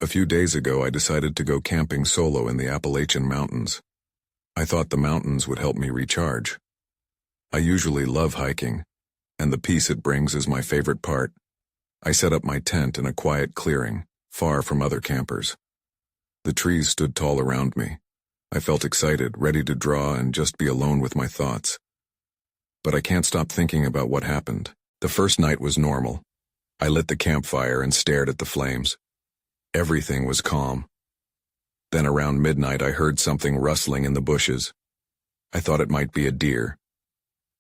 A few days ago, I decided to go camping solo in the Appalachian Mountains. I thought the mountains would help me recharge. I usually love hiking, and the peace it brings is my favorite part. I set up my tent in a quiet clearing, far from other campers. The trees stood tall around me. I felt excited, ready to draw and just be alone with my thoughts. But I can't stop thinking about what happened. The first night was normal. I lit the campfire and stared at the flames. Everything was calm. Then around midnight I heard something rustling in the bushes. I thought it might be a deer.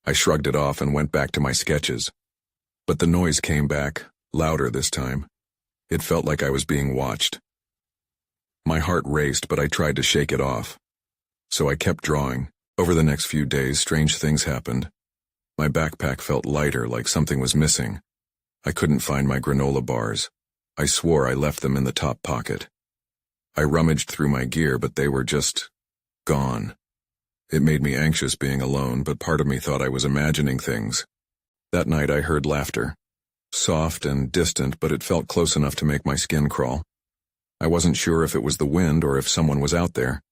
I shrugged it off and went back to my sketches. But the noise came back, louder this time. It felt like I was being watched. My heart raced, but I tried to shake it off. So I kept drawing. Over the next few days, strange things happened. My backpack felt lighter, like something was missing. I couldn't find my granola bars. I swore I left them in the top pocket. I rummaged through my gear, but they were just gone. It made me anxious being alone, but part of me thought I was imagining things. That night I heard laughter. Soft and distant, but it felt close enough to make my skin crawl. I wasn't sure if it was the wind or if someone was out there.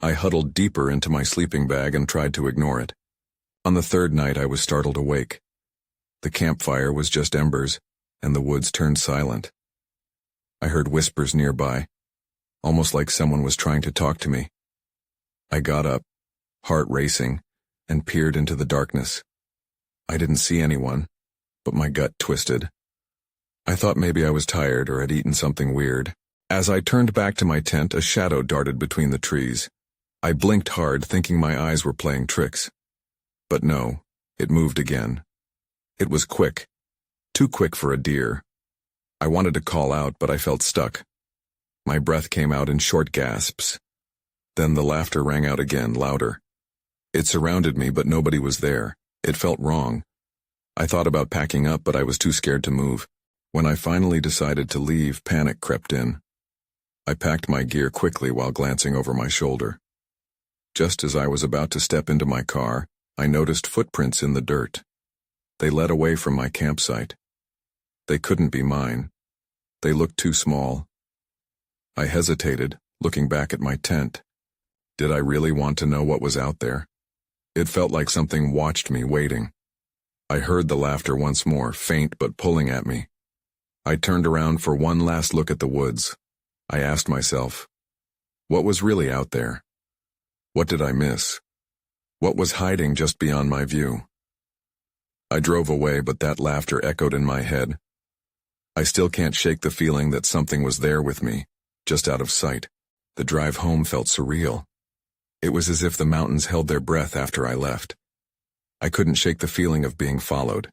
I huddled deeper into my sleeping bag and tried to ignore it. On the third night I was startled awake. The campfire was just embers, and the woods turned silent. I heard whispers nearby, almost like someone was trying to talk to me. I got up, heart racing, and peered into the darkness. I didn't see anyone, but my gut twisted. I thought maybe I was tired or had eaten something weird. As I turned back to my tent, a shadow darted between the trees. I blinked hard, thinking my eyes were playing tricks. But no, it moved again. It was quick. Too quick for a deer. I wanted to call out, but I felt stuck. My breath came out in short gasps. Then the laughter rang out again, louder. It surrounded me, but nobody was there. It felt wrong. I thought about packing up, but I was too scared to move. When I finally decided to leave, panic crept in. I packed my gear quickly while glancing over my shoulder. Just as I was about to step into my car, I noticed footprints in the dirt. They led away from my campsite. They couldn't be mine. They looked too small. I hesitated, looking back at my tent. Did I really want to know what was out there? It felt like something watched me, waiting. I heard the laughter once more, faint but pulling at me. I turned around for one last look at the woods. I asked myself, what was really out there? What did I miss? What was hiding just beyond my view? I drove away, but that laughter echoed in my head. I still can't shake the feeling that something was there with me, just out of sight. The drive home felt surreal. It was as if the mountains held their breath after I left. I couldn't shake the feeling of being followed.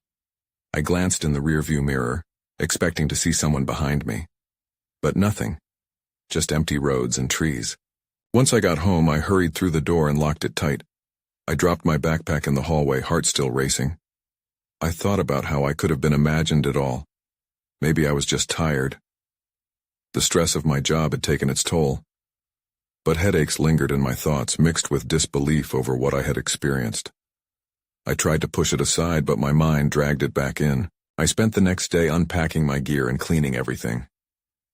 I glanced in the rearview mirror, expecting to see someone behind me. But nothing. Just empty roads and trees. Once I got home, I hurried through the door and locked it tight. I dropped my backpack in the hallway, heart still racing. I thought about how I could have been imagined it all. Maybe I was just tired. The stress of my job had taken its toll. But headaches lingered in my thoughts, mixed with disbelief over what I had experienced. I tried to push it aside, but my mind dragged it back in. I spent the next day unpacking my gear and cleaning everything.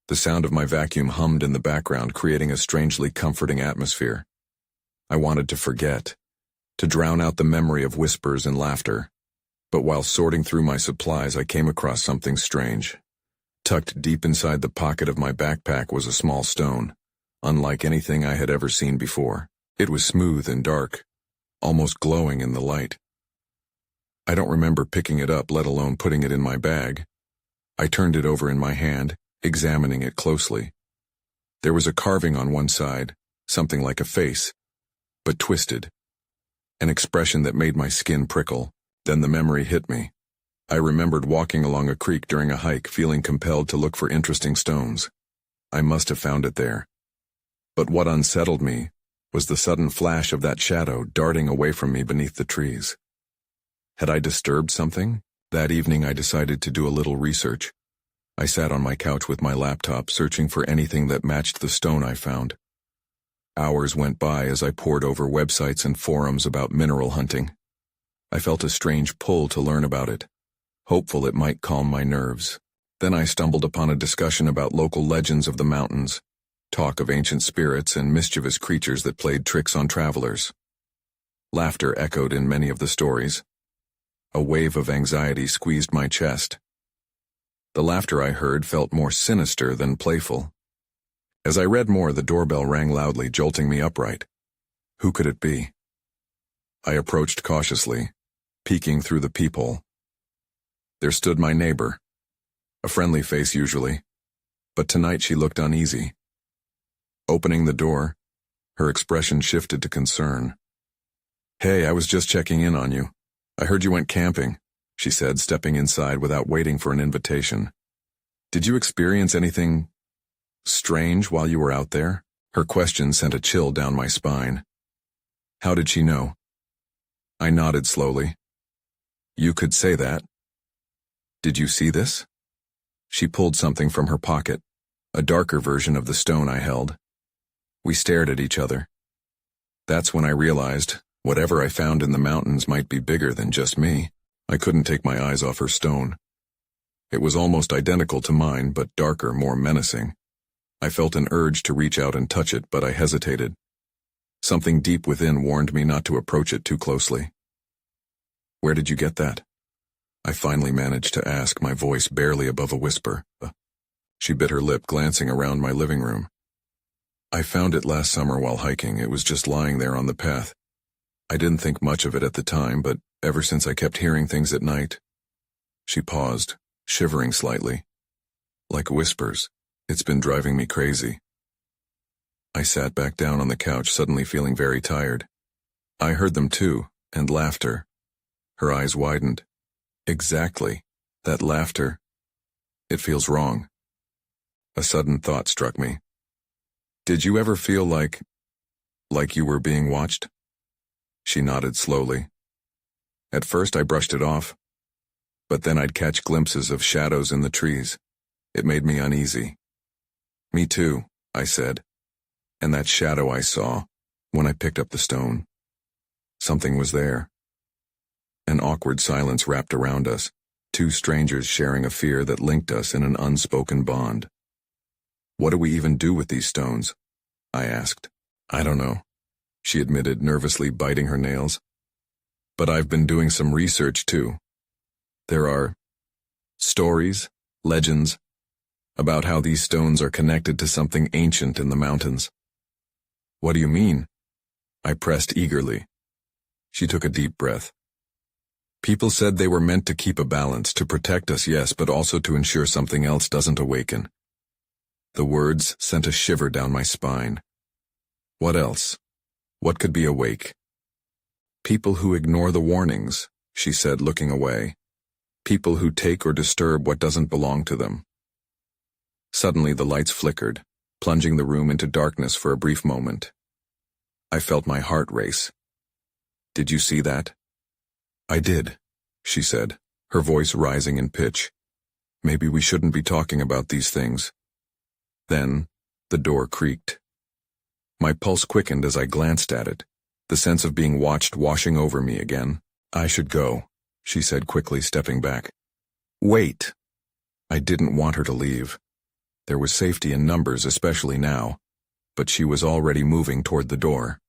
The sound of my vacuum hummed in the background, creating a strangely comforting atmosphere. I wanted to forget, to drown out the memory of whispers and laughter. But while sorting through my supplies, I came across something strange. Tucked deep inside the pocket of my backpack was a small stone, unlike anything I had ever seen before. It was smooth and dark, almost glowing in the light. I don't remember picking it up, let alone putting it in my bag. I turned it over in my hand, examining it closely. There was a carving on one side, something like a face, but twisted. An expression that made my skin prickle. Then the memory hit me. I remembered walking along a creek during a hike, feeling compelled to look for interesting stones. I must have found it there. But what unsettled me was the sudden flash of that shadow darting away from me beneath the trees. Had I disturbed something? That evening I decided to do a little research. I sat on my couch with my laptop, searching for anything that matched the stone I found. Hours went by as I pored over websites and forums about mineral hunting. I felt a strange pull to learn about it, hopeful it might calm my nerves. Then I stumbled upon a discussion about local legends of the mountains, talk of ancient spirits and mischievous creatures that played tricks on travelers. Laughter echoed in many of the stories. A wave of anxiety squeezed my chest. The laughter I heard felt more sinister than playful. As I read more, the doorbell rang loudly, jolting me upright. Who could it be? I approached cautiously, peeking through the peephole. There stood my neighbor. A friendly face usually, but tonight she looked uneasy. Opening the door, her expression shifted to concern. "Hey, I was just checking in on you. I heard you went camping," she said, stepping inside without waiting for an invitation. "Did you experience anything strange while you were out there?" Her question sent a chill down my spine. How did she know? I nodded slowly. "You could say that. Did you see this?" She pulled something from her pocket, a darker version of the stone I held. We stared at each other. That's when I realized whatever I found in the mountains might be bigger than just me. I couldn't take my eyes off her stone. It was almost identical to mine, but darker, more menacing. I felt an urge to reach out and touch it, but I hesitated. Something deep within warned me not to approach it too closely. "Where did you get that?" I finally managed to ask, my voice barely above a whisper. She bit her lip, glancing around my living room. "I found it last summer while hiking. It was just lying there on the path. I didn't think much of it at the time, but ever since I kept hearing things at night." She paused, shivering slightly. "Like whispers. It's been driving me crazy." I sat back down on the couch, suddenly feeling very tired. I heard them too, and laughter. Her eyes widened. "Exactly. That laughter. It feels wrong." A sudden thought struck me. "Did you ever feel like you were being watched?" She nodded slowly. "At first I brushed it off, but then I'd catch glimpses of shadows in the trees. It made me uneasy." "Me too," I said. "And that shadow I saw when I picked up the stone. Something was there." An awkward silence wrapped around us, two strangers sharing a fear that linked us in an unspoken bond. "What do we even do with these stones?" I asked. "I don't know," she admitted, nervously biting her nails. "But I've been doing some research too. There are stories, legends, about how these stones are connected to something ancient in the mountains." "What do you mean?" I pressed eagerly. She took a deep breath. "People said they were meant to keep a balance, to protect us, yes, but also to ensure something else doesn't awaken." The words sent a shiver down my spine. "What else? What could be awake?" "People who ignore the warnings," she said, looking away. "People who take or disturb what doesn't belong to them." Suddenly the lights flickered, plunging the room into darkness for a brief moment. I felt my heart race. "Did you see that?" "I did," she said, her voice rising in pitch. "Maybe we shouldn't be talking about these things." Then, the door creaked. My pulse quickened as I glanced at it, the sense of being watched washing over me again. "I should go," she said quickly, stepping back. "Wait." I didn't want her to leave. There was safety in numbers, especially now, but she was already moving toward the door.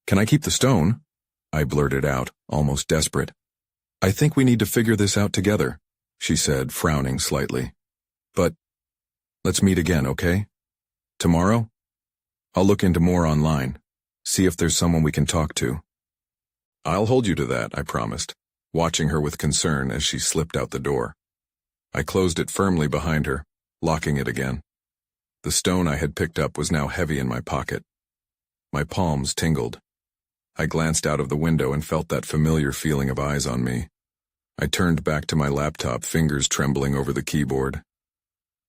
"Can I keep the stone?" I blurted out, almost desperate. "I think we need to figure this out together," she said, frowning slightly. "But let's meet again, okay? Tomorrow? I'll look into more online, see if there's someone we can talk to." "I'll hold you to that," I promised, watching her with concern as she slipped out the door. I closed it firmly behind her, locking it again. The stone I had picked up was now heavy in my pocket. My palms tingled. I glanced out of the window and felt that familiar feeling of eyes on me. I turned back to my laptop, fingers trembling over the keyboard.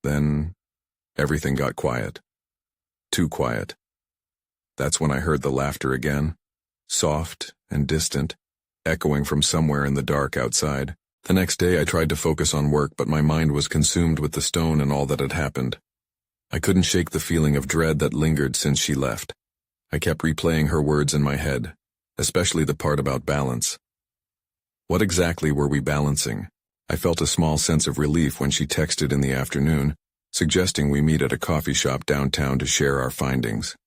Then, everything got quiet. Too quiet. That's when I heard the laughter again, soft and distant, echoing from somewhere in the dark outside. The next day I tried to focus on work, but my mind was consumed with the stone and all that had happened. I couldn't shake the feeling of dread that lingered since she left. I kept replaying her words in my head, especially the part about balance. What exactly were we balancing? I felt a small sense of relief when she texted in the afternoon, suggesting we meet at a coffee shop downtown to share our findings.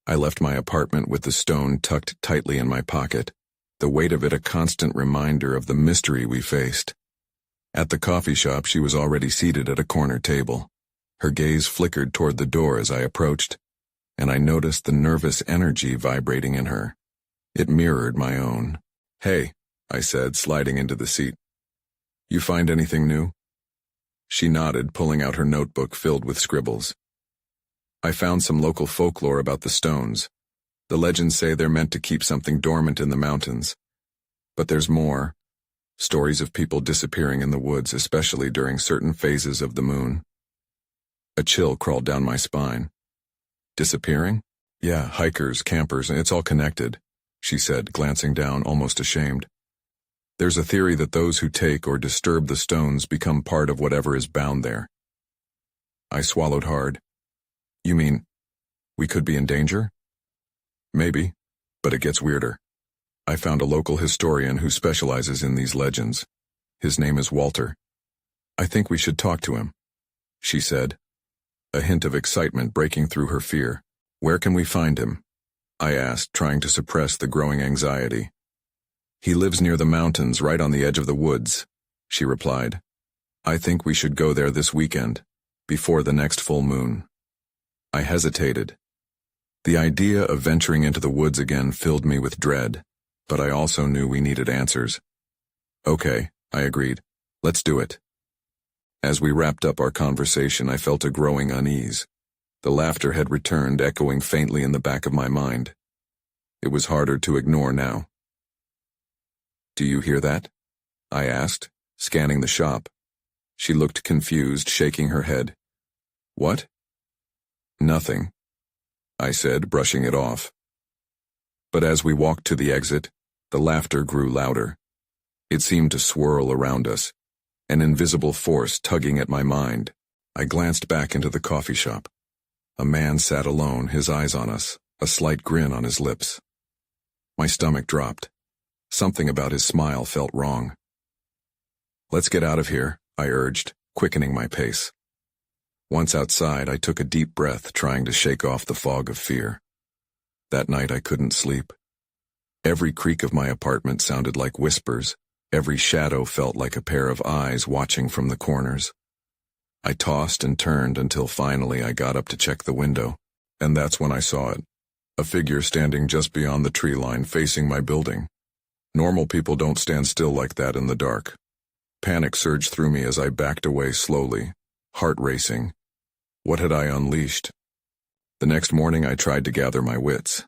I left my apartment with the stone tucked tightly in my pocket, the weight of it a constant reminder of the mystery we faced. At the coffee shop, she was already seated at a corner table. Her gaze flickered toward the door as I approached, and I noticed the nervous energy vibrating in her. It mirrored my own. "Hey," I said, sliding into the seat. "You find anything new?" She nodded, pulling out her notebook filled with scribbles. "I found some local folklore about the stones. The legends say they're meant to keep something dormant in the mountains. But there's more. Stories of people disappearing in the woods, especially during certain phases of the moon." A chill crawled down my spine. "Disappearing?" "Yeah, hikers, campers, and it's all connected," she said, glancing down, almost ashamed. "There's a theory that those who take or disturb the stones become part of whatever is bound there." I swallowed hard. "You mean, we could be in danger?" "Maybe, but it gets weirder. I found a local historian who specializes in these legends. His name is Walter. I think we should talk to him," she said, a hint of excitement breaking through her fear. "Where can we find him?" I asked, trying to suppress the growing anxiety. "He lives near the mountains, right on the edge of the woods," she replied. "I think we should go there this weekend, before the next full moon." I hesitated. The idea of venturing into the woods again filled me with dread, but I also knew we needed answers. "Okay," I agreed. "Let's do it." As we wrapped up our conversation, I felt a growing unease. The laughter had returned, echoing faintly in the back of my mind. It was harder to ignore now. "Do you hear that?" I asked, scanning the shop. She looked confused, shaking her head. "What?" "Nothing," I said, brushing it off. But as we walked to the exit, the laughter grew louder. It seemed to swirl around us, an invisible force tugging at my mind. I glanced back into the coffee shop. A man sat alone, his eyes on us, a slight grin on his lips. My stomach dropped. Something about his smile felt wrong. "Let's get out of here," I urged, quickening my pace. Once outside, I took a deep breath, trying to shake off the fog of fear. That night I couldn't sleep. Every creak of my apartment sounded like whispers. Every shadow felt like a pair of eyes watching from the corners. I tossed and turned until finally I got up to check the window, and that's when I saw it. A figure standing just beyond the tree line facing my building. Normal people don't stand still like that in the dark. Panic surged through me as I backed away slowly, heart racing. What had I unleashed? The next morning I tried to gather my wits.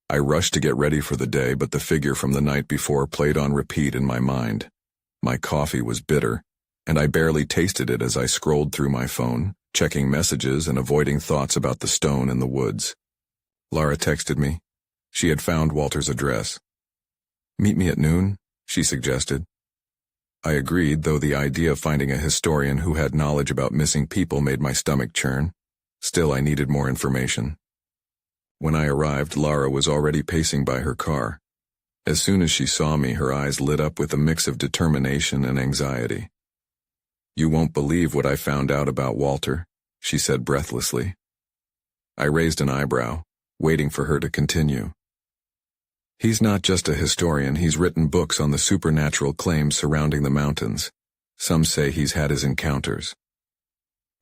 I rushed to get ready for the day, but the figure from the night before played on repeat in my mind. My coffee was bitter, and I barely tasted it as I scrolled through my phone, checking messages and avoiding thoughts about the stone in the woods. Lara texted me. She had found Walter's address. "Meet me at noon," she suggested. I agreed, though the idea of finding a historian who had knowledge about missing people made my stomach churn. Still, I needed more information. When I arrived, Lara was already pacing by her car. As soon as she saw me, her eyes lit up with a mix of determination and anxiety. "You won't believe what I found out about Walter," she said breathlessly. I raised an eyebrow, waiting for her to continue. "He's not just a historian, he's written books on the supernatural claims surrounding the mountains. Some say he's had his encounters."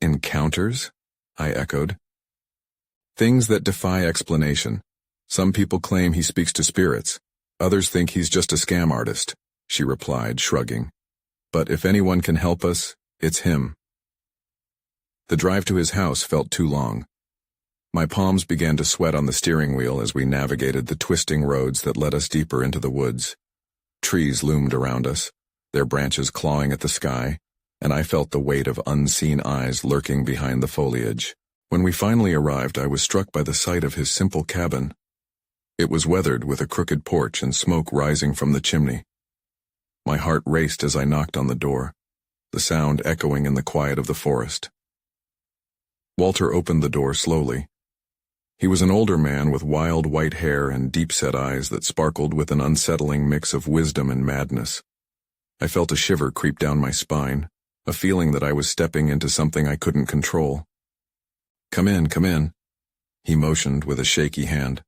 "Encounters?" I echoed. "Things that defy explanation. Some people claim he speaks to spirits. Others think he's just a scam artist," she replied, shrugging. "But if anyone can help us, it's him." The drive to his house felt too long. My palms began to sweat on the steering wheel as we navigated the twisting roads that led us deeper into the woods. Trees loomed around us, their branches clawing at the sky, and I felt the weight of unseen eyes lurking behind the foliage. When we finally arrived, I was struck by the sight of his simple cabin. It was weathered with a crooked porch and smoke rising from the chimney. My heart raced as I knocked on the door, the sound echoing in the quiet of the forest. Walter opened the door slowly. He was an older man with wild white hair and deep-set eyes that sparkled with an unsettling mix of wisdom and madness. I felt a shiver creep down my spine, a feeling that I was stepping into something I couldn't control. Come in, come in. He motioned with a shaky hand.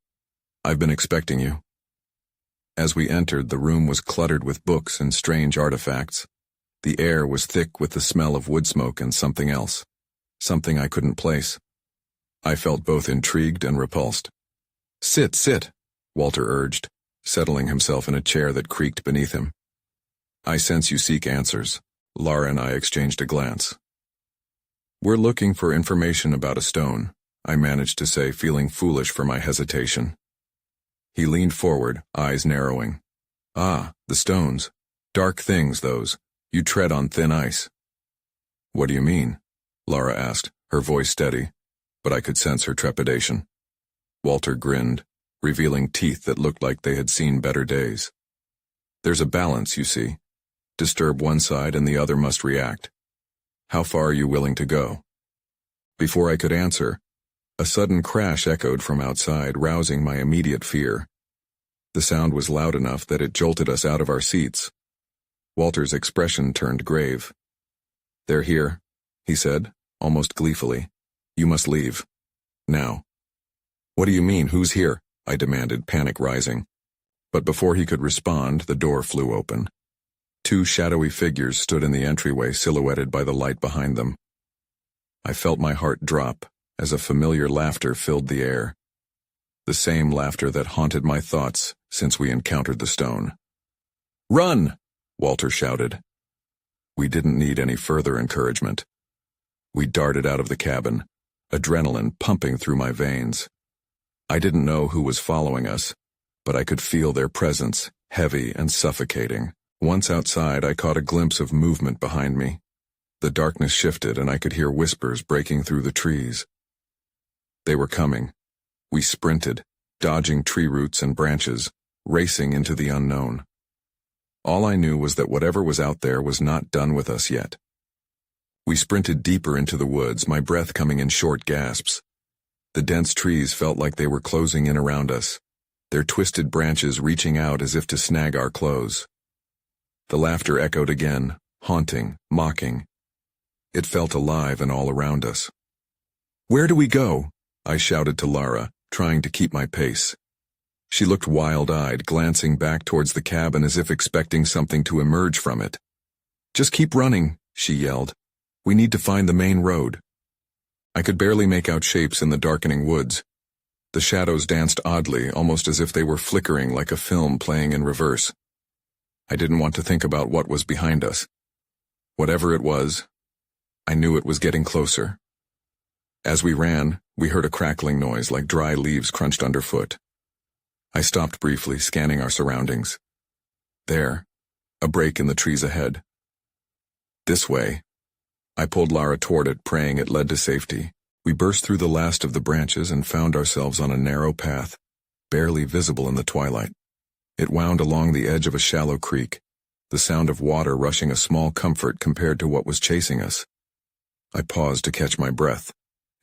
I've been expecting you. As we entered, the room was cluttered with books and strange artifacts. The air was thick with the smell of wood smoke and something else, something I couldn't place. I felt both intrigued and repulsed. Sit, sit, Walter urged, settling himself in a chair that creaked beneath him. I sense you seek answers. Lara and I exchanged a glance. We're looking for information about a stone, I managed to say, feeling foolish for my hesitation. He leaned forward, eyes narrowing. Ah, the stones. Dark things, those. You tread on thin ice. What do you mean? Lara asked, her voice steady, but I could sense her trepidation. Walter grinned, revealing teeth that looked like they had seen better days. There's a balance, you see. Disturb one side and the other must react. How far are you willing to go? Before I could answer, a sudden crash echoed from outside, rousing my immediate fear. The sound was loud enough that it jolted us out of our seats. Walter's expression turned grave. They're here, he said, almost gleefully. You must leave. Now. What do you mean, who's here? I demanded, panic rising. But before he could respond, the door flew open. Two shadowy figures stood in the entryway, silhouetted by the light behind them. I felt my heart drop as a familiar laughter filled the air. The same laughter that haunted my thoughts since we encountered the stone. Run! Walter shouted. We didn't need any further encouragement. We darted out of the cabin, adrenaline pumping through my veins. I didn't know who was following us, but I could feel their presence, heavy and suffocating. Once outside, I caught a glimpse of movement behind me. The darkness shifted and I could hear whispers breaking through the trees. They were coming. We sprinted, dodging tree roots and branches, racing into the unknown. All I knew was that whatever was out there was not done with us yet. We sprinted deeper into the woods, my breath coming in short gasps. The dense trees felt like they were closing in around us, their twisted branches reaching out as if to snag our clothes. The laughter echoed again, haunting, mocking. It felt alive and all around us. Where do we go? I shouted to Lara, trying to keep my pace. She looked wild-eyed, glancing back towards the cabin as if expecting something to emerge from it. Just keep running, she yelled. We need to find the main road. I could barely make out shapes in the darkening woods. The shadows danced oddly, almost as if they were flickering like a film playing in reverse. I didn't want to think about what was behind us. Whatever it was, I knew it was getting closer. As we ran, we heard a crackling noise like dry leaves crunched underfoot. I stopped briefly, scanning our surroundings. There, a break in the trees ahead. This way. I pulled Lara toward it, praying it led to safety. We burst through the last of the branches and found ourselves on a narrow path, barely visible in the twilight. It wound along the edge of a shallow creek, the sound of water rushing a small comfort compared to what was chasing us. I paused to catch my breath,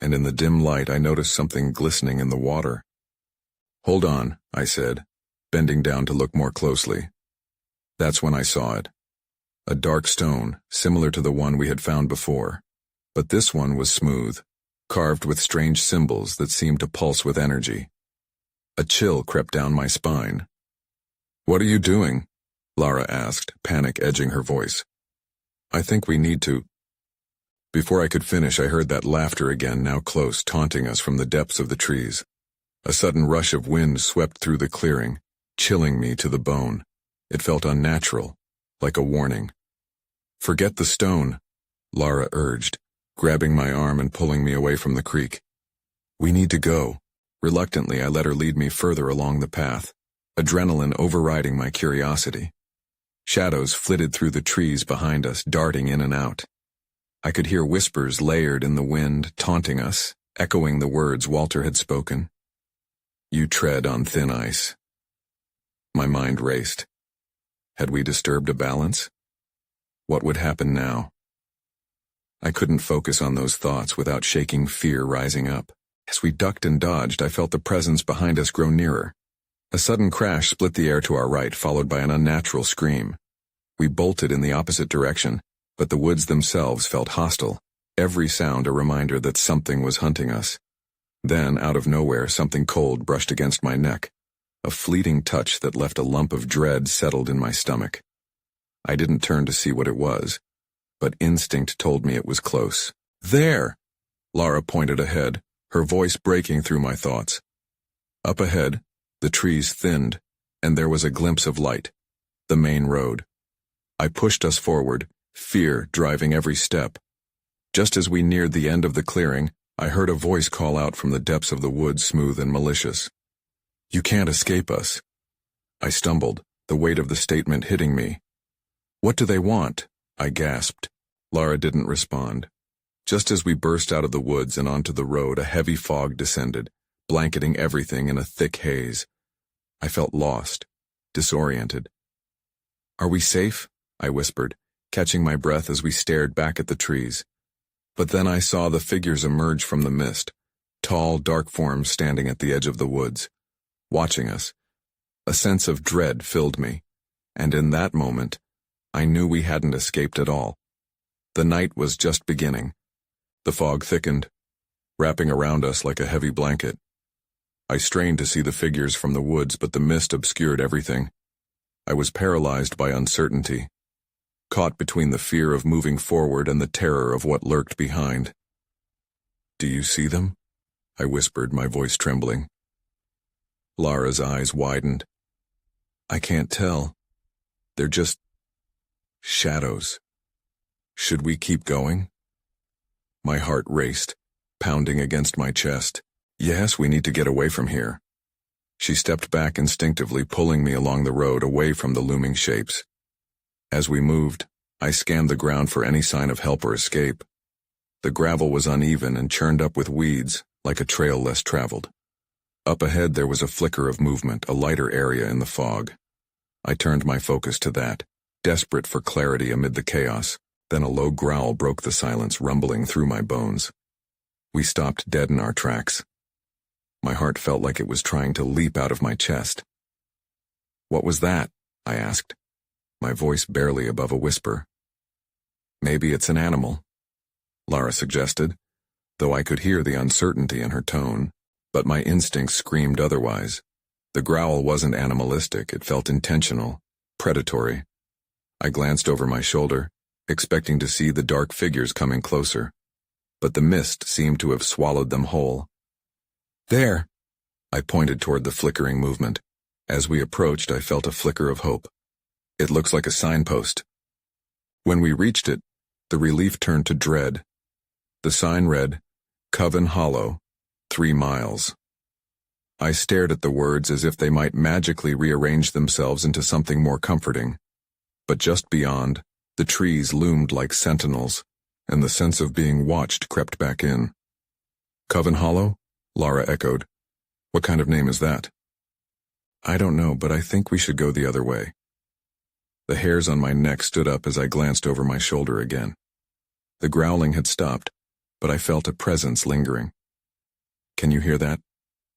and in the dim light I noticed something glistening in the water. Hold on, I said, bending down to look more closely. That's when I saw it. A dark stone, similar to the one we had found before. But this one was smooth, carved with strange symbols that seemed to pulse with energy. A chill crept down my spine. What are you doing? Lara asked, panic edging her voice. I think we need to. Before I could finish, I heard that laughter again, now close, taunting us from the depths of the trees. A sudden rush of wind swept through the clearing, chilling me to the bone. It felt unnatural, like a warning. Forget the stone, Lara urged, grabbing my arm and pulling me away from the creek. We need to go. Reluctantly, I let her lead me further along the path, adrenaline overriding my curiosity. Shadows flitted through the trees behind us, darting in and out. I could hear whispers layered in the wind, taunting us, echoing the words Walter had spoken. You tread on thin ice. My mind raced. Had we disturbed a balance? What would happen now? I couldn't focus on those thoughts without shaking fear rising up. As we ducked and dodged, I felt the presence behind us grow nearer. A sudden crash split the air to our right, followed by an unnatural scream. We bolted in the opposite direction, but the woods themselves felt hostile, every sound a reminder that something was hunting us. Then, out of nowhere, something cold brushed against my neck. A fleeting touch that left a lump of dread settled in my stomach. I didn't turn to see what it was, but instinct told me it was close. There! Lara pointed ahead, her voice breaking through my thoughts. Up ahead, the trees thinned, and there was a glimpse of light. The main road. I pushed us forward, fear driving every step. Just as we neared the end of the clearing, I heard a voice call out from the depths of the woods, smooth and malicious. You can't escape us. I stumbled, the weight of the statement hitting me. What do they want? I gasped. Lara didn't respond. Just as we burst out of the woods and onto the road, a heavy fog descended, blanketing everything in a thick haze. I felt lost, disoriented. Are we safe? I whispered, catching my breath as we stared back at the trees. But then I saw the figures emerge from the mist, tall, dark forms standing at the edge of the woods, watching us. A sense of dread filled me, and in that moment, I knew we hadn't escaped at all. The night was just beginning. The fog thickened, wrapping around us like a heavy blanket. I strained to see the figures from the woods, but the mist obscured everything. I was paralyzed by uncertainty, caught between the fear of moving forward and the terror of what lurked behind. Do you see them? I whispered, my voice trembling. Lara's eyes widened. I can't tell. They're just shadows. Should we keep going? My heart raced, pounding against my chest. Yes, we need to get away from here. She stepped back instinctively, pulling me along the road away from the looming shapes. As we moved, I scanned the ground for any sign of help or escape. The gravel was uneven and churned up with weeds, like a trail less traveled. Up ahead there was a flicker of movement, a lighter area in the fog. I turned my focus to that, desperate for clarity amid the chaos. Then a low growl broke the silence, rumbling through my bones. We stopped dead in our tracks. My heart felt like it was trying to leap out of my chest. What was that? I asked, my voice barely above a whisper. Maybe it's an animal, Lara suggested, though I could hear the uncertainty in her tone, but my instincts screamed otherwise. The growl wasn't animalistic, it felt intentional, predatory. I glanced over my shoulder, expecting to see the dark figures coming closer, but the mist seemed to have swallowed them whole. There! I pointed toward the flickering movement. As we approached, I felt a flicker of hope. It looks like a signpost. When we reached it, the relief turned to dread. The sign read, Coven Hollow, 3 miles. I stared at the words as if they might magically rearrange themselves into something more comforting. But just beyond, the trees loomed like sentinels, and the sense of being watched crept back in. Coven Hollow? Lara echoed. What kind of name is that? I don't know, but I think we should go the other way. The hairs on my neck stood up as I glanced over my shoulder again. The growling had stopped, but I felt a presence lingering. Can you hear that?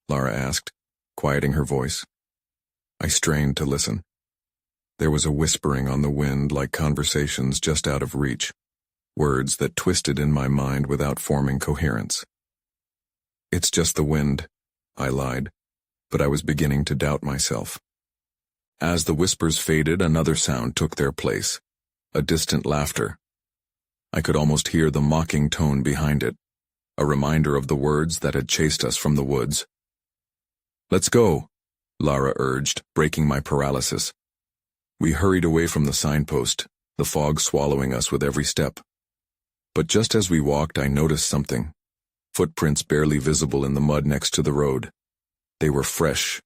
Lara asked, quieting her voice. I strained to listen. There was a whispering on the wind like conversations just out of reach, words that twisted in my mind without forming coherence. It's just the wind, I lied, but I was beginning to doubt myself. As the whispers faded, another sound took their place, a distant laughter. I could almost hear the mocking tone behind it, a reminder of the words that had chased us from the woods. Let's go, Lara urged, breaking my paralysis. We hurried away from the signpost, the fog swallowing us with every step. But just as we walked, I noticed something. Footprints barely visible in the mud next to the road. They were fresh.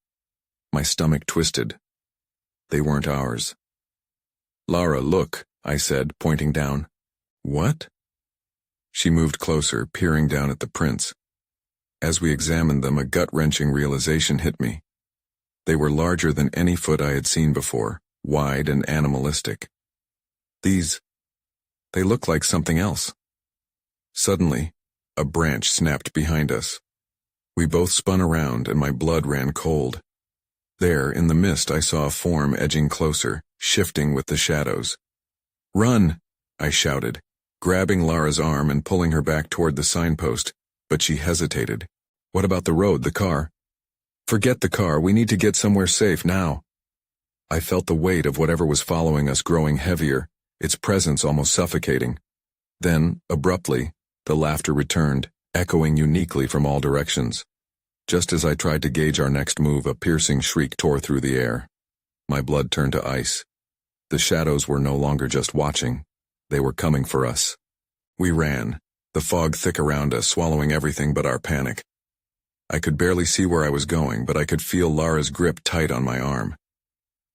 My stomach twisted. They weren't ours. Lara, look, I said, pointing down. What? She moved closer, peering down at the prints. As we examined them, a gut-wrenching realization hit me. They were larger than any foot I had seen before, wide and animalistic. They look like something else. Suddenly, a branch snapped behind us. We both spun around and my blood ran cold. There, in the mist, I saw a form edging closer, shifting with the shadows. "Run!" I shouted, grabbing Lara's arm and pulling her back toward the signpost, but she hesitated. "What about the road, the car?" "Forget the car, we need to get somewhere safe now." I felt the weight of whatever was following us growing heavier, its presence almost suffocating. Then, abruptly, the laughter returned, echoing uniquely from all directions. Just as I tried to gauge our next move, a piercing shriek tore through the air. My blood turned to ice. The shadows were no longer just watching. They were coming for us. We ran, the fog thick around us, swallowing everything but our panic. I could barely see where I was going, but I could feel Lara's grip tight on my arm.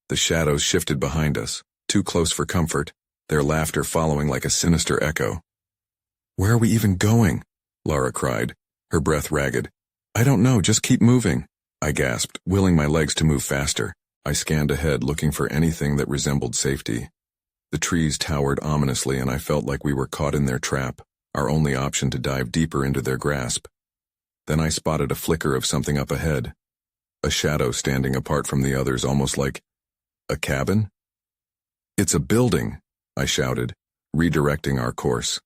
The shadows shifted behind us, too close for comfort, their laughter following like a sinister echo. "Where are we even going?" Lara cried, her breath ragged. "I don't know, just keep moving," I gasped, willing my legs to move faster. I scanned ahead, looking for anything that resembled safety. The trees towered ominously, and I felt like we were caught in their trap, our only option to dive deeper into their grasp. Then I spotted a flicker of something up ahead, a shadow standing apart from the others, almost like a cabin? "It's a building," I shouted, redirecting our course.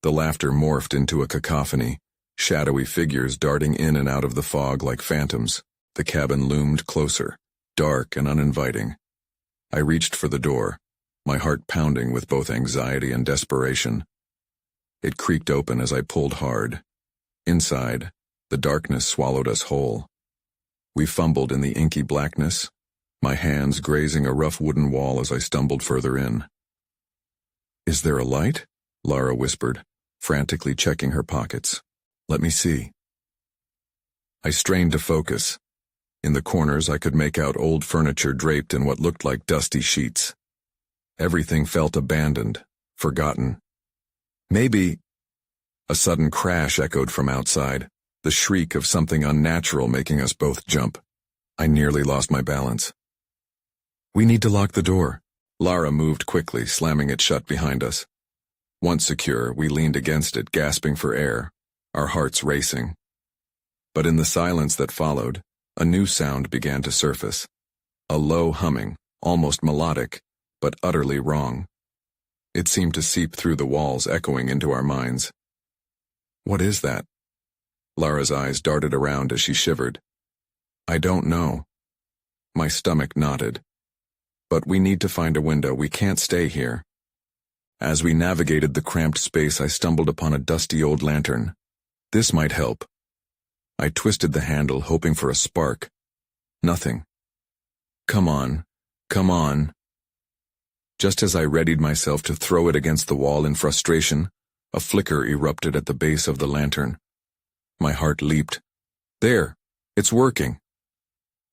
The laughter morphed into a cacophony, shadowy figures darting in and out of the fog like phantoms. The cabin loomed closer, dark and uninviting. I reached for the door, my heart pounding with both anxiety and desperation. It creaked open as I pulled hard. Inside, the darkness swallowed us whole. We fumbled in the inky blackness, my hands grazing a rough wooden wall as I stumbled further in. "Is there a light?" Lara whispered, frantically checking her pockets. "Let me see." I strained to focus. In the corners I could make out old furniture draped in what looked like dusty sheets. Everything felt abandoned, forgotten. "Maybe—" A sudden crash echoed from outside, the shriek of something unnatural making us both jump. I nearly lost my balance. "We need to lock the door." Lara moved quickly, slamming it shut behind us. Once secure, we leaned against it, gasping for air, our hearts racing. But in the silence that followed, a new sound began to surface. A low humming, almost melodic, but utterly wrong. It seemed to seep through the walls, echoing into our minds. "What is that?" Lara's eyes darted around as she shivered. "I don't know." My stomach knotted. "But we need to find a window, we can't stay here." As we navigated the cramped space, I stumbled upon a dusty old lantern. This might help. I twisted the handle, hoping for a spark. Nothing. "Come on, come on." Just as I readied myself to throw it against the wall in frustration, a flicker erupted at the base of the lantern. My heart leaped. "There! It's working!"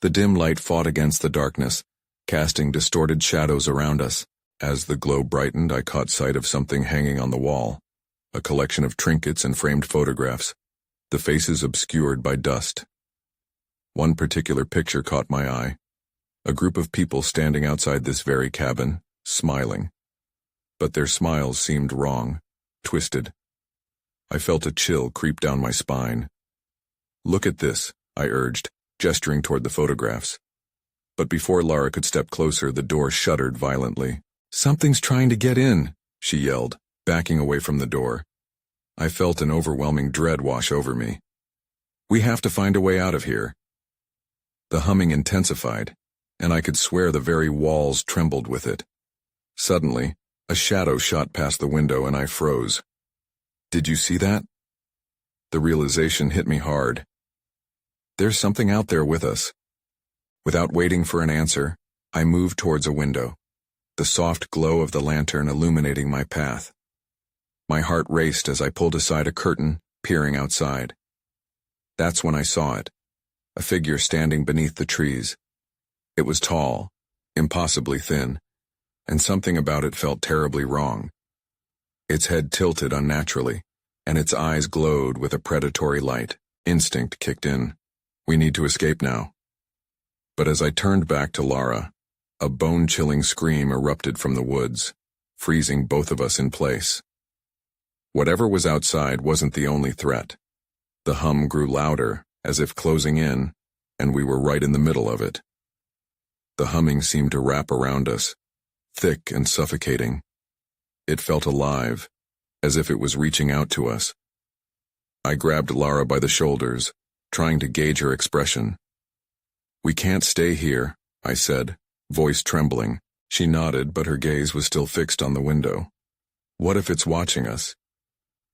The dim light fought against the darkness, casting distorted shadows around us. As the glow brightened, I caught sight of something hanging on the wall, a collection of trinkets and framed photographs, the faces obscured by dust. One particular picture caught my eye, a group of people standing outside this very cabin, smiling. But their smiles seemed wrong, twisted. I felt a chill creep down my spine. "Look at this," I urged, gesturing toward the photographs. But before Lara could step closer, the door shuddered violently. "Something's trying to get in," she yelled, backing away from the door. I felt an overwhelming dread wash over me. "We have to find a way out of here." The humming intensified, and I could swear the very walls trembled with it. Suddenly, a shadow shot past the window and I froze. "Did you see that?" The realization hit me hard. There's something out there with us. Without waiting for an answer, I moved towards a window, the soft glow of the lantern illuminating my path. My heart raced as I pulled aside a curtain, peering outside. That's when I saw it, a figure standing beneath the trees. It was tall, impossibly thin, and something about it felt terribly wrong. Its head tilted unnaturally, and its eyes glowed with a predatory light. Instinct kicked in. We need to escape now. But as I turned back to Lara, a bone-chilling scream erupted from the woods, freezing both of us in place. Whatever was outside wasn't the only threat. The hum grew louder, as if closing in, and we were right in the middle of it. The humming seemed to wrap around us, thick and suffocating. It felt alive, as if it was reaching out to us. I grabbed Lara by the shoulders, trying to gauge her expression. "We can't stay here," I said, voice trembling. She nodded, but her gaze was still fixed on the window. "What if it's watching us?"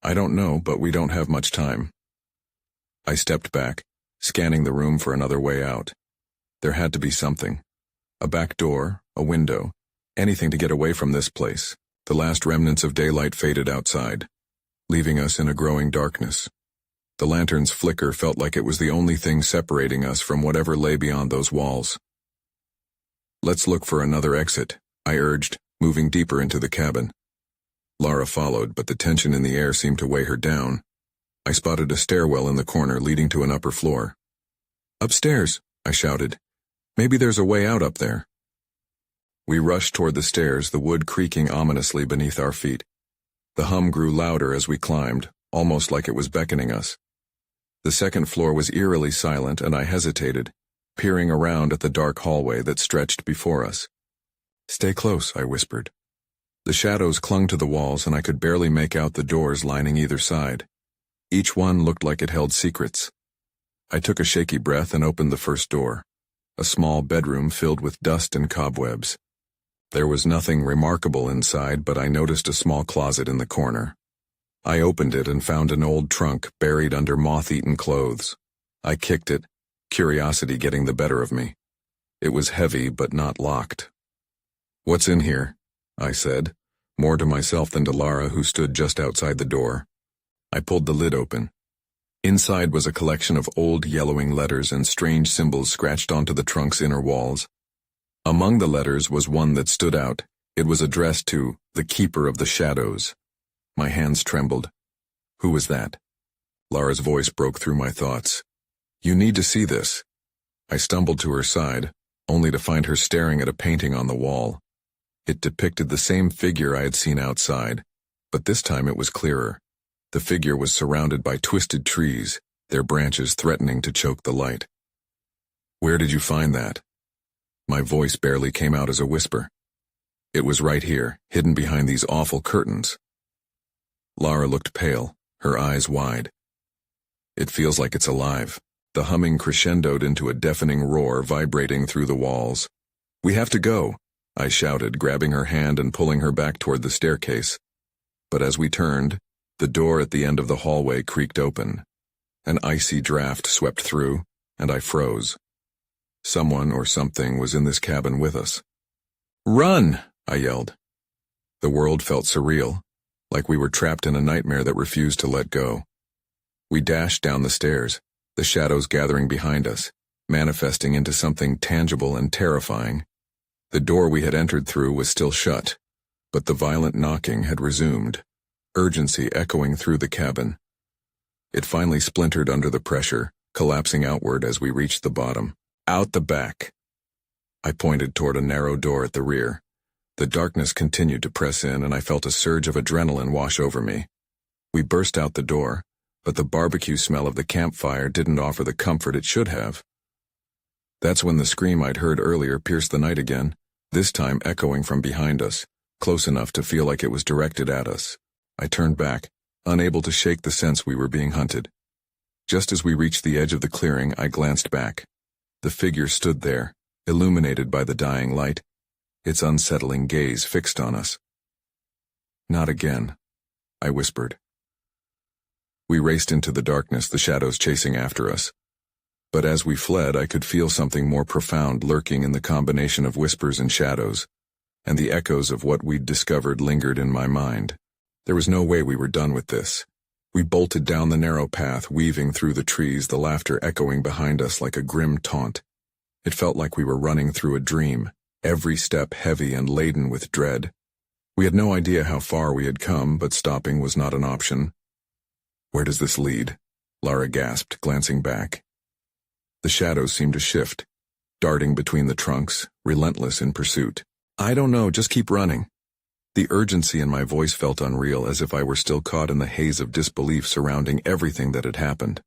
"I don't know, but we don't have much time." I stepped back, scanning the room for another way out. There had to be something. A back door, a window, anything to get away from this place. The last remnants of daylight faded outside, leaving us in a growing darkness. The lantern's flicker felt like it was the only thing separating us from whatever lay beyond those walls. "Let's look for another exit," I urged, moving deeper into the cabin. Lara followed, but the tension in the air seemed to weigh her down. I spotted a stairwell in the corner leading to an upper floor. "Upstairs," I shouted. "Maybe there's a way out up there." We rushed toward the stairs, the wood creaking ominously beneath our feet. The hum grew louder as we climbed, almost like it was beckoning us. The second floor was eerily silent, and I hesitated, peering around at the dark hallway that stretched before us. "Stay close," I whispered. The shadows clung to the walls, and I could barely make out the doors lining either side. Each one looked like it held secrets. I took a shaky breath and opened the first door, a small bedroom filled with dust and cobwebs. There was nothing remarkable inside, but I noticed a small closet in the corner. I opened it and found an old trunk buried under moth-eaten clothes. I kicked it, curiosity getting the better of me. It was heavy but not locked. "What's in here?" I said, more to myself than to Lara, who stood just outside the door. I pulled the lid open. Inside was a collection of old yellowing letters and strange symbols scratched onto the trunk's inner walls. Among the letters was one that stood out. It was addressed to the Keeper of the Shadows. My hands trembled. "Who was that?" Lara's voice broke through my thoughts. "You need to see this." I stumbled to her side, only to find her staring at a painting on the wall. It depicted the same figure I had seen outside, but this time it was clearer. The figure was surrounded by twisted trees, their branches threatening to choke the light. "Where did you find that?" My voice barely came out as a whisper. "It was right here, hidden behind these awful curtains." Lara looked pale, her eyes wide. "It feels like it's alive." The humming crescendoed into a deafening roar vibrating through the walls. "We have to go," I shouted, grabbing her hand and pulling her back toward the staircase. But as we turned, the door at the end of the hallway creaked open. An icy draft swept through, and I froze. Someone or something was in this cabin with us. "Run!" I yelled. The world felt surreal, like we were trapped in a nightmare that refused to let go. We dashed down the stairs, the shadows gathering behind us, manifesting into something tangible and terrifying. The door we had entered through was still shut, but the violent knocking had resumed, urgency echoing through the cabin. It finally splintered under the pressure, collapsing outward as we reached the bottom. "Out the back." I pointed toward a narrow door at the rear. The darkness continued to press in, and I felt a surge of adrenaline wash over me. We burst out the door, but the barbecue smell of the campfire didn't offer the comfort it should have. That's when the scream I'd heard earlier pierced the night again, this time echoing from behind us, close enough to feel like it was directed at us. I turned back, unable to shake the sense we were being hunted. Just as we reached the edge of the clearing, I glanced back. The figure stood there, illuminated by the dying light, its unsettling gaze fixed on us. "Not again," I whispered. We raced into the darkness, the shadows chasing after us. But as we fled, I could feel something more profound lurking in the combination of whispers and shadows, and the echoes of what we'd discovered lingered in my mind. There was no way we were done with this. We bolted down the narrow path, weaving through the trees, the laughter echoing behind us like a grim taunt. It felt like we were running through a dream, every step heavy and laden with dread. We had no idea how far we had come, but stopping was not an option. "Where does this lead?" Lara gasped, glancing back. The shadows seemed to shift, darting between the trunks, relentless in pursuit. "I don't know, just keep running." The urgency in my voice felt unreal, as if I were still caught in the haze of disbelief surrounding everything that had happened.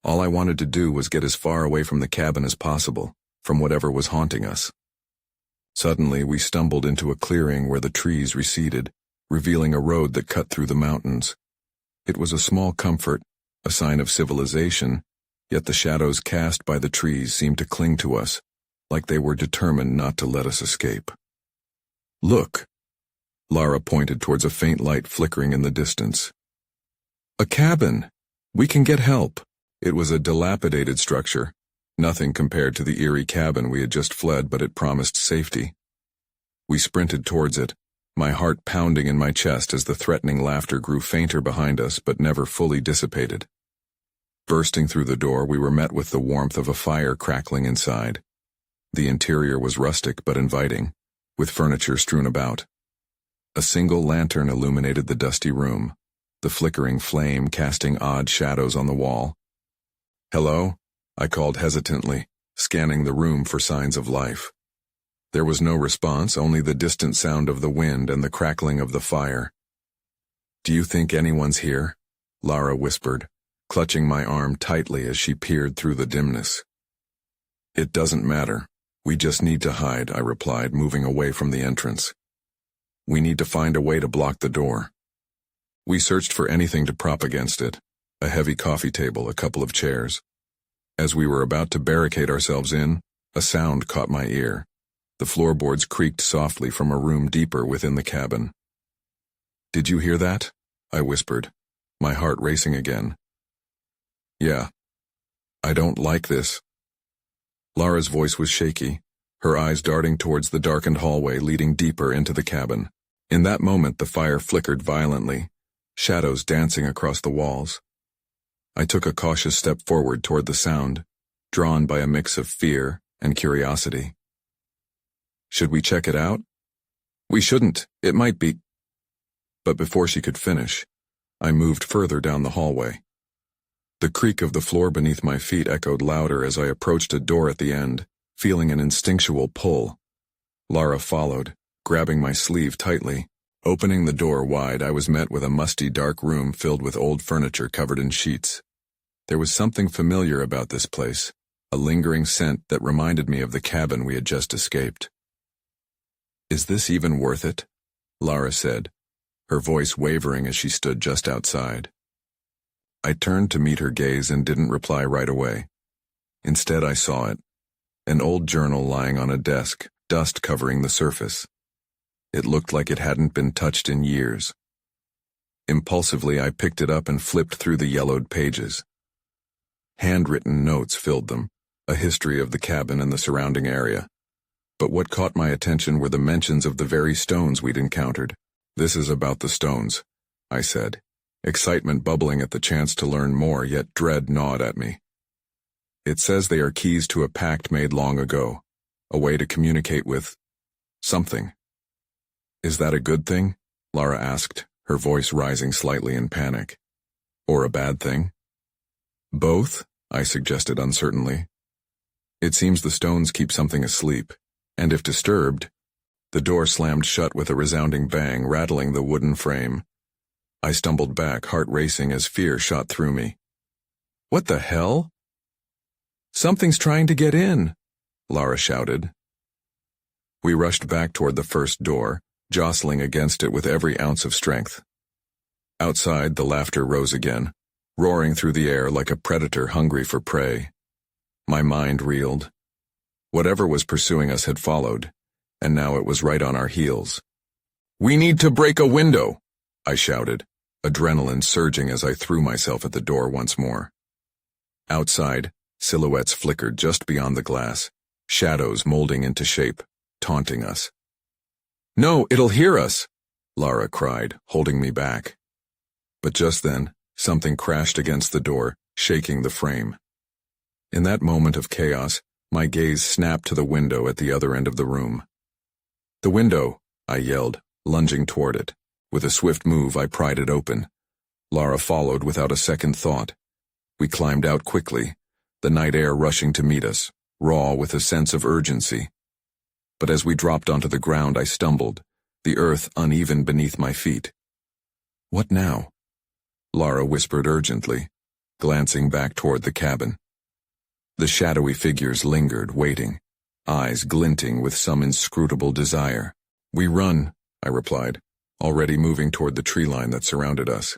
All I wanted to do was get as far away from the cabin as possible, from whatever was haunting us. Suddenly, we stumbled into a clearing where the trees receded, revealing a road that cut through the mountains. It was a small comfort, a sign of civilization, yet the shadows cast by the trees seemed to cling to us, like they were determined not to let us escape. "Look!" Lara pointed towards a faint light flickering in the distance. "A cabin! We can get help!" It was a dilapidated structure, nothing compared to the eerie cabin we had just fled, but it promised safety. We sprinted towards it, my heart pounding in my chest as the threatening laughter grew fainter behind us but never fully dissipated. Bursting through the door, we were met with the warmth of a fire crackling inside. The interior was rustic but inviting, with furniture strewn about. A single lantern illuminated the dusty room, the flickering flame casting odd shadows on the wall. "Hello?" I called hesitantly, scanning the room for signs of life. There was no response, only the distant sound of the wind and the crackling of the fire. "Do you think anyone's here?" Lara whispered, clutching my arm tightly as she peered through the dimness. "It doesn't matter. We just need to hide," I replied, moving away from the entrance. "We need to find a way to block the door." We searched for anything to prop against it, a heavy coffee table, a couple of chairs. As we were about to barricade ourselves in, a sound caught my ear. The floorboards creaked softly from a room deeper within the cabin. "Did you hear that?" I whispered, my heart racing again. "Yeah. I don't like this." Lara's voice was shaky, her eyes darting towards the darkened hallway leading deeper into the cabin. In that moment, the fire flickered violently, shadows dancing across the walls. I took a cautious step forward toward the sound, drawn by a mix of fear and curiosity. "Should we check it out?" "We shouldn't. It might be—" But before she could finish, I moved further down the hallway. The creak of the floor beneath my feet echoed louder as I approached a door at the end, feeling an instinctual pull. Lara followed, grabbing my sleeve tightly. Opening the door wide, I was met with a musty dark room filled with old furniture covered in sheets. There was something familiar about this place, a lingering scent that reminded me of the cabin we had just escaped. "Is this even worth it?" Lara said, her voice wavering as she stood just outside. I turned to meet her gaze and didn't reply right away. Instead, I saw it, an old journal lying on a desk, dust covering the surface. It looked like it hadn't been touched in years. Impulsively, I picked it up and flipped through the yellowed pages. Handwritten notes filled them, a history of the cabin and the surrounding area. But what caught my attention were the mentions of the very stones we'd encountered. "This is about the stones," I said, excitement bubbling at the chance to learn more, yet dread gnawed at me. "It says they are keys to a pact made long ago, a way to communicate with something." "Is that a good thing?" Lara asked, her voice rising slightly in panic. "Or a bad thing?" "Both," I suggested uncertainly. "It seems the stones keep something asleep, and if disturbed—" The door slammed shut with a resounding bang, rattling the wooden frame. I stumbled back, heart racing as fear shot through me. "What the hell?" "Something's trying to get in," Lara shouted. We rushed back toward the first door, jostling against it with every ounce of strength. Outside, the laughter rose again, roaring through the air like a predator hungry for prey. My mind reeled. Whatever was pursuing us had followed, and now it was right on our heels. "We need to break a window!" I shouted, adrenaline surging as I threw myself at the door once more. Outside, silhouettes flickered just beyond the glass, shadows molding into shape, taunting us. "No, it'll hear us!" Lara cried, holding me back. But just then, something crashed against the door, shaking the frame. In that moment of chaos, my gaze snapped to the window at the other end of the room. "The window!" I yelled, lunging toward it. With a swift move, I pried it open. Lara followed without a second thought. We climbed out quickly, the night air rushing to meet us, raw with a sense of urgency. But as we dropped onto the ground, I stumbled, the earth uneven beneath my feet. "What now?" Lara whispered urgently, glancing back toward the cabin. The shadowy figures lingered, waiting, eyes glinting with some inscrutable desire. "We run," I replied, already moving toward the tree line that surrounded us.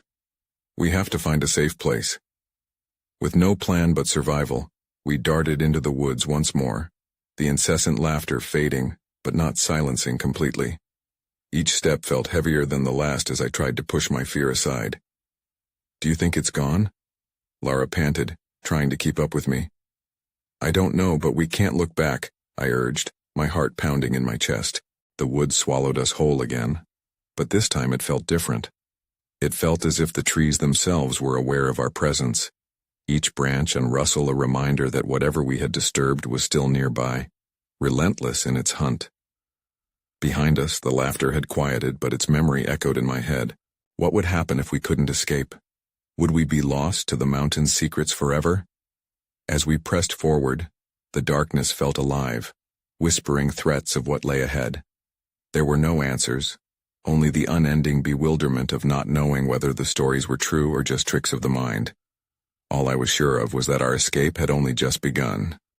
We have to find a safe place. With no plan but survival, we darted into the woods once more, the incessant laughter fading, but not silencing completely. Each step felt heavier than the last as I tried to push my fear aside. "Do you think it's gone?" Lara panted, trying to keep up with me. "I don't know, but we can't look back," I urged, my heart pounding in my chest. The woods swallowed us whole again. But this time it felt different. It felt as if the trees themselves were aware of our presence, each branch and rustle a reminder that whatever we had disturbed was still nearby, relentless in its hunt. Behind us, the laughter had quieted, but its memory echoed in my head. What would happen if we couldn't escape? Would we be lost to the mountain's secrets forever? As we pressed forward, the darkness felt alive, whispering threats of what lay ahead. There were no answers, only the unending bewilderment of not knowing whether the stories were true or just tricks of the mind. All I was sure of was that our escape had only just begun.